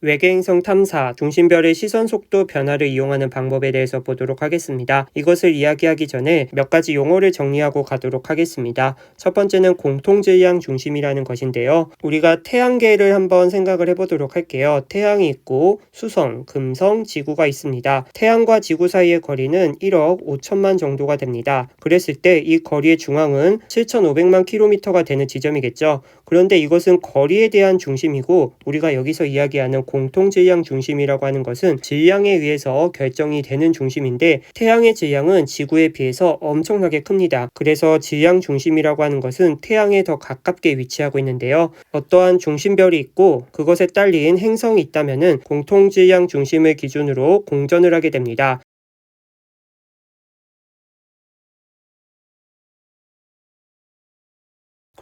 외계행성 탐사, 중심별의 시선 속도 변화를 이용하는 방법에 대해서 보도록 하겠습니다. 이것을 이야기하기 전에 몇 가지 용어를 정리하고 가도록 하겠습니다. 첫 번째는 공통질량 중심이라는 것인데요. 우리가 태양계를 한번 생각을 해보도록 할게요. 태양이 있고 수성, 금성, 지구가 있습니다. 태양과 지구 사이의 거리는 1억 5천만 정도가 됩니다. 그랬을 때 이 거리의 중앙은 7,500만 킬로미터가 되는 지점이겠죠. 그런데 이것은 거리에 대한 중심이고, 우리가 여기서 이야기하는 공통질량 중심이라고 하는 것은 질량에 의해서 결정이 되는 중심인데, 태양의 질량은 지구에 비해서 엄청나게 큽니다. 그래서 질량 중심이라고 하는 것은 태양에 더 가깝게 위치하고 있는데요. 어떠한 중심별이 있고 그것에 딸린 행성이 있다면 공통질량 중심을 기준으로 공전을 하게 됩니다.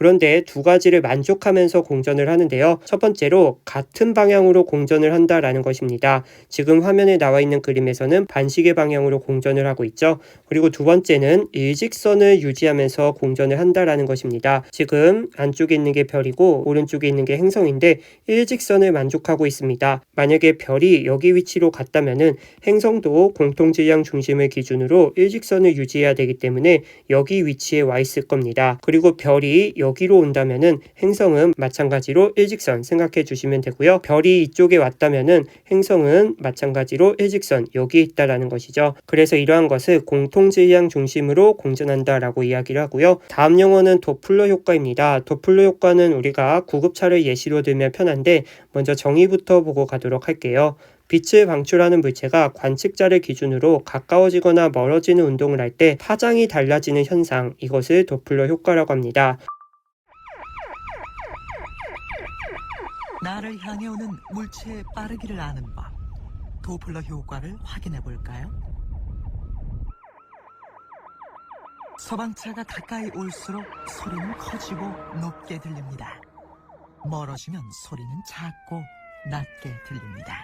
그런데 두 가지를 만족하면서 공전을 하는데요. 첫 번째로 같은 방향으로 공전을 한다라는 것입니다. 지금 화면에 나와 있는 그림에서는 반시계 방향으로 공전을 하고 있죠. 그리고 두 번째는 일직선을 유지하면서 공전을 한다라는 것입니다. 지금 안쪽에 있는 게 별이고 오른쪽에 있는 게 행성인데 일직선을 만족하고 있습니다. 만약에 별이 여기 위치로 갔다면은 행성도 공통질량 중심을 기준으로 일직선을 유지해야 되기 때문에 여기 위치에 와 있을 겁니다. 그리고 별이 여기로 온다면은 행성은 마찬가지로 일직선 생각해 주시면 되고요. 별이 이쪽에 왔다면은 행성은 마찬가지로 일직선 여기에 있다라는 것이죠. 그래서 이러한 것을 공통질량 중심으로 공전한다라고 이야기를 하고요. 다음 용어는 도플러 효과입니다. 도플러 효과는 우리가 구급차를 예시로 들면 편한데 먼저 정의부터 보고 가도록 할게요. 빛을 방출하는 물체가 관측자를 기준으로 가까워지거나 멀어지는 운동을 할 때 파장이 달라지는 현상, 이것을 도플러 효과라고 합니다. 나를 향해 오는 물체의 빠르기를 아는 법, 도플러 효과를 확인해 볼까요? 소방차가 가까이 올수록 소리는 커지고 높게 들립니다. 멀어지면 소리는 작고 낮게 들립니다.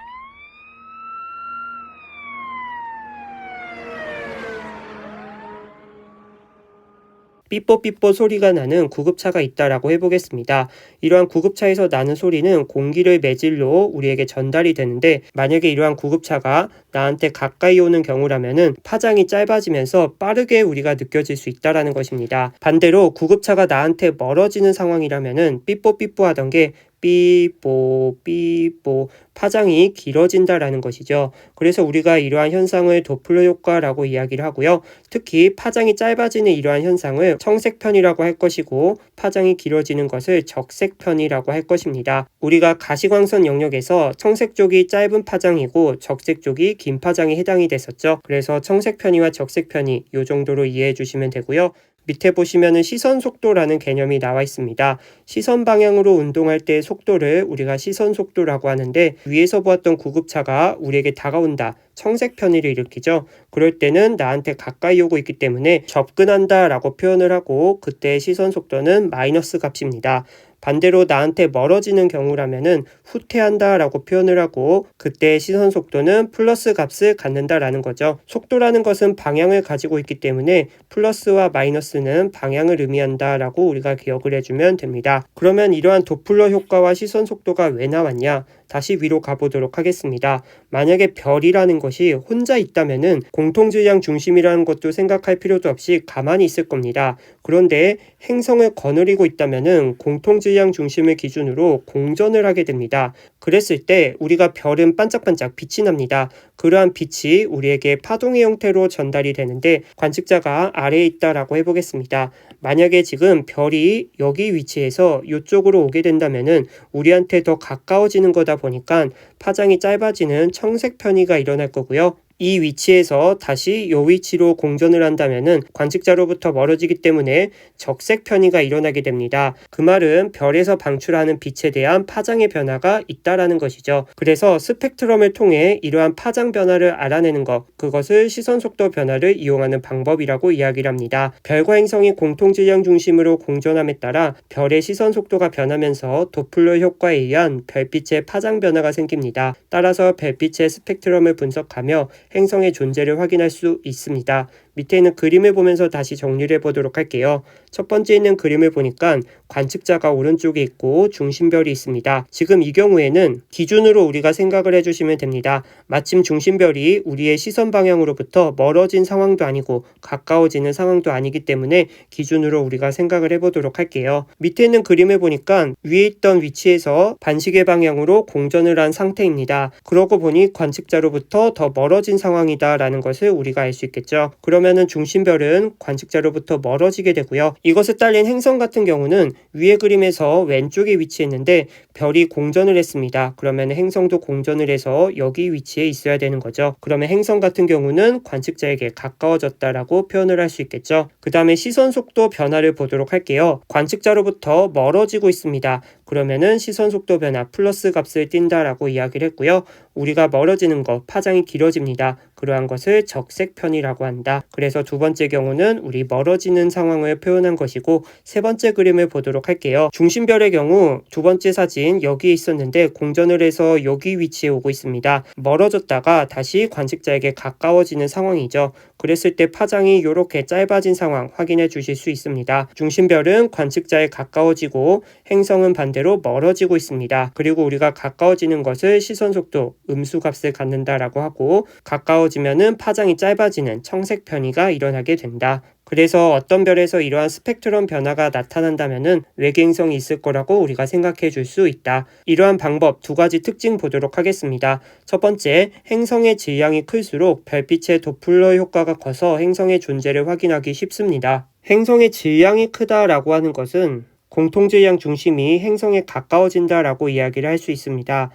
삐뽀삐뽀 소리가 나는 구급차가 있다라고 해보겠습니다. 이러한 구급차에서 나는 소리는 공기를 매질로 우리에게 전달이 되는데, 만약에 이러한 구급차가 나한테 가까이 오는 경우라면은 파장이 짧아지면서 빠르게 우리가 느껴질 수 있다라는 것입니다. 반대로 구급차가 나한테 멀어지는 상황이라면은 삐뽀삐뽀 하던 게 삐뽀 삐뽀 파장이 길어진다라는 것이죠. 그래서 우리가 이러한 현상을 도플러 효과라고 이야기를 하고요. 특히 파장이 짧아지는 이러한 현상을 청색편이라고 할 것이고, 파장이 길어지는 것을 적색편이라고 할 것입니다. 우리가 가시광선 영역에서 청색 쪽이 짧은 파장이고 적색 쪽이 긴 파장이 해당이 됐었죠. 그래서 청색편이와 적색편이 이 정도로 이해해 주시면 되고요. 밑에 보시면은 시선 속도라는 개념이 나와 있습니다. 시선 방향으로 운동할 때의 속도를 우리가 시선 속도라고 하는데, 위에서 보았던 구급차가 우리에게 다가온다, 청색 편의를 일으키죠. 그럴 때는 나한테 가까이 오고 있기 때문에 접근한다 라고 표현을 하고, 그때의 시선 속도는 마이너스 값입니다. 반대로 나한테 멀어지는 경우라면은 후퇴한다 라고 표현을 하고, 그때의 시선 속도는 플러스 값을 갖는다라는 거죠. 속도라는 것은 방향을 가지고 있기 때문에 플러스와 마이너스는 방향을 의미한다 라고 우리가 기억을 해주면 됩니다. 그러면 이러한 도플러 효과와 시선 속도가 왜 나왔냐? 다시 위로 가보도록 하겠습니다. 만약에 별이라는 것이 혼자 있다면은 공통질량 중심이라는 것도 생각할 필요도 없이 가만히 있을 겁니다. 그런데 행성을 거느리고 있다면은 공통질량 중심을 기준으로 공전을 하게 됩니다. 그랬을 때 우리가 별은 반짝반짝 빛이 납니다. 그러한 빛이 우리에게 파동의 형태로 전달이 되는데, 관측자가 아래에 있다라고 해보겠습니다. 만약에 지금 별이 여기 위치에서 이쪽으로 오게 된다면은 우리한테 더 가까워지는 거다 보니까 파장이 짧아지는 청색 편의가 일어날 거고요. 이 위치에서 다시 이 위치로 공전을 한다면은 관측자로부터 멀어지기 때문에 적색 편의가 일어나게 됩니다. 그 말은 별에서 방출하는 빛에 대한 파장의 변화가 있다라는 것이죠. 그래서 스펙트럼을 통해 이러한 파장 변화를 알아내는 것, 그것을 시선 속도 변화를 이용하는 방법이라고 이야기를 합니다. 별과 행성이 공통질량 중심으로 공전함에 따라 별의 시선 속도가 변하면서 도플러 효과에 의한 별빛의 파장 변화가 생깁니다. 따라서 별빛의 스펙트럼을 분석하며 행성의 존재를 확인할 수 있습니다. 밑에 있는 그림을 보면서 다시 정리를 해보도록 할게요. 첫 번째 있는 그림을 보니까 관측자가 오른쪽에 있고 중심별이 있습니다. 지금 이 경우에는 기준으로 우리가 생각을 해주시면 됩니다. 마침 중심별이 우리의 시선 방향으로부터 멀어진 상황도 아니고 가까워지는 상황도 아니기 때문에 기준으로 우리가 생각을 해보도록 할게요. 밑에 있는 그림을 보니까 위에 있던 위치에서 반시계 방향으로 공전을 한 상태입니다. 그러고 보니 관측자로부터 더 멀어진 상황이다 라는 것을 우리가 알 수 있겠죠. 그러면은 중심별은 관측자로부터 멀어지게 되고요. 이것을 딸린 행성 같은 경우는 위에 그림에서 왼쪽에 위치했는데 별이 공전을 했습니다. 그러면 행성도 공전을 해서 여기 위치에 있어야 되는 거죠. 그러면 행성 같은 경우는 관측자에게 가까워졌다라고 표현을 할 수 있겠죠. 그 다음에 시선 속도 변화를 보도록 할게요. 관측자로부터 멀어지고 있습니다. 그러면은 시선 속도 변화 플러스 값을 띈다라고 이야기를 했고요. 우리가 멀어지는 것, 파장이 길어집니다. 그러한 것을 적색편이라고 한다. 그래서 두 번째 경우는 우리 멀어지는 상황을 표현한 것이고, 세 번째 그림을 보도록 할게요. 중심별의 경우 두 번째 사진 여기에 있었는데 공전을 해서 여기 위치에 오고 있습니다. 멀어졌다가 다시 관측자에게 가까워지는 상황이죠. 그랬을 때 파장이 이렇게 짧아진 상황 확인해 주실 수 있습니다. 중심별은 관측자에 가까워지고 행성은 반대로 멀어지고 있습니다. 그리고 우리가 가까워지는 것을 시선 속도 음수값을 갖는다라고 하고, 가까워지면은 파장이 짧아지는 청색 편이가 일어나게 된다. 그래서 어떤 별에서 이러한 스펙트럼 변화가 나타난다면은 외계 행성이 있을 거라고 우리가 생각해 줄 수 있다. 이러한 방법 두 가지 특징 보도록 하겠습니다. 첫 번째, 행성의 질량이 클수록 별빛의 도플러 효과가 커서 행성의 존재를 확인하기 쉽습니다. 행성의 질량이 크다라고 하는 것은 공통질량 중심이 행성에 가까워진다라고 이야기를 할 수 있습니다.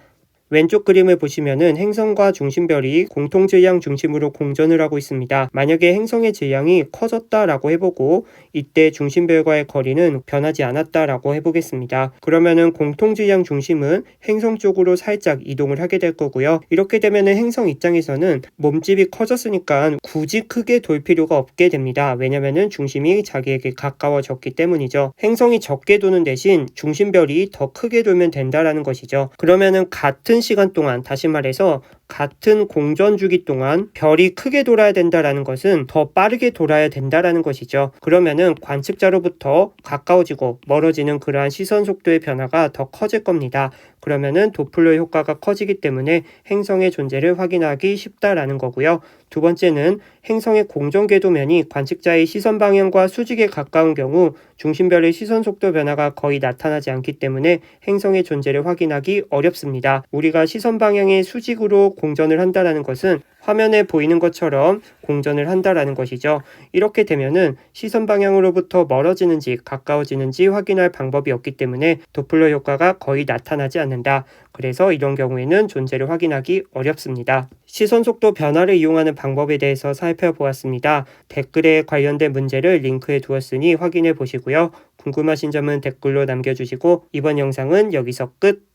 왼쪽 그림을 보시면은 행성과 중심별이 공통질량 중심으로 공전을 하고 있습니다. 만약에 행성의 질량이 커졌다라고 해보고 이때 중심별과의 거리는 변하지 않았다라고 해보겠습니다. 그러면은 공통질량 중심은 행성 쪽으로 살짝 이동을 하게 될 거고요. 이렇게 되면은 행성 입장에서는 몸집이 커졌으니까 굳이 크게 돌 필요가 없게 됩니다. 왜냐면은 중심이 자기에게 가까워졌기 때문이죠. 행성이 적게 도는 대신 중심별이 더 크게 돌면 된다라는 것이죠. 그러면은 같은 시간 동안, 다시 말해서 같은 공전 주기 동안 별이 크게 돌아야 된다라는 것은 더 빠르게 돌아야 된다라는 것이죠. 그러면은 관측자로부터 가까워지고 멀어지는 그러한 시선 속도의 변화가 더 커질 겁니다. 그러면은 도플러 효과가 커지기 때문에 행성의 존재를 확인하기 쉽다라는 거고요. 두 번째는 행성의 공전 궤도면이 관측자의 시선 방향과 수직에 가까운 경우 중심별의 시선 속도 변화가 거의 나타나지 않기 때문에 행성의 존재를 확인하기 어렵습니다. 우리가 시선 방향의 수직으로 공전을 한다는 것은 화면에 보이는 것처럼 공전을 한다라는 것이죠. 이렇게 되면은 시선 방향으로부터 멀어지는지 가까워지는지 확인할 방법이 없기 때문에 도플러 효과가 거의 나타나지 않는다. 그래서 이런 경우에는 존재를 확인하기 어렵습니다. 시선 속도 변화를 이용하는 방법에 대해서 살펴보았습니다. 댓글에 관련된 문제를 링크해 두었으니 확인해 보시고요. 궁금하신 점은 댓글로 남겨주시고 이번 영상은 여기서 끝!